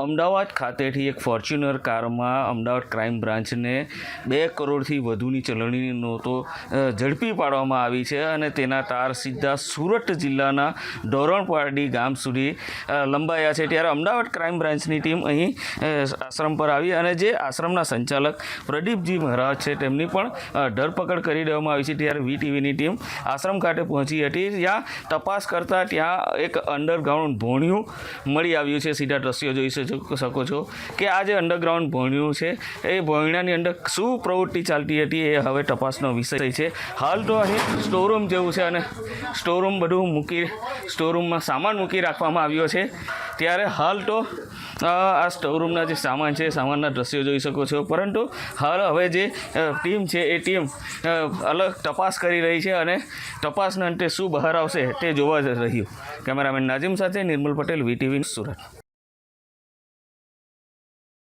અમદાવાદ ખાતેથી એક ફોર્ચ્યુનર કારમાં અમદાવાદ ક્રાઇમ બ્રાન્ચને 2 કરોડથી વધુની ચલણીની નોટો ઝડપી પાડવામાં આવી છે અને તેના તાર સીધા સુરત જિલ્લાના ધોરણપારડી ગામ સુધી લંબાયા છે। ત્યારે અમદાવાદ ક્રાઇમ બ્રાન્ચની ટીમ અહીં આશ્રમ પર આવી અને જે આશ્રમના સંચાલક પ્રદીપજી મહારાજ છે તેમની પણ ધરપકડ કરી દેવામાં આવી છે। ત્યારે વીટીવીની ટીમ આશ્રમ ખાતે પહોંચી હતી, જ્યાં તપાસ કરતાં ત્યાં એક અંડરગ્રાઉન્ડ ભોણિયું મળી આવ્યું છે। સીધા દ્રશ્યો જોઈ શકો છો કે આ જે અંડરગ્રાઉન્ડ ભોણિયું છે એ ભોણિયાની અંદર શું પ્રવૃત્તિ ચાલતી હતી એ હવે તપાસનો વિષય છે। હાલ તો અહીં સ્ટોરરૂમ જેવું છે અને સ્ટોરરૂમમાં સામાન મૂકી રાખવામાં આવ્યો છે। ત્યારે હાલ તો આ સ્ટોરરૂમના જે સામાન છે સામાનના દ્રશ્યો જોઈ શકો છો, પરંતુ હાલ હવે જે ટીમ છે એ ટીમ અલગ તપાસ કરી રહી છે અને તપાસના અંતે શું બહાર આવશે તે જોવા જ રહ્યું। કેમેરામેન નાઝીમ સાથે નિર્મલ પટેલ, વીટીવી સુરત।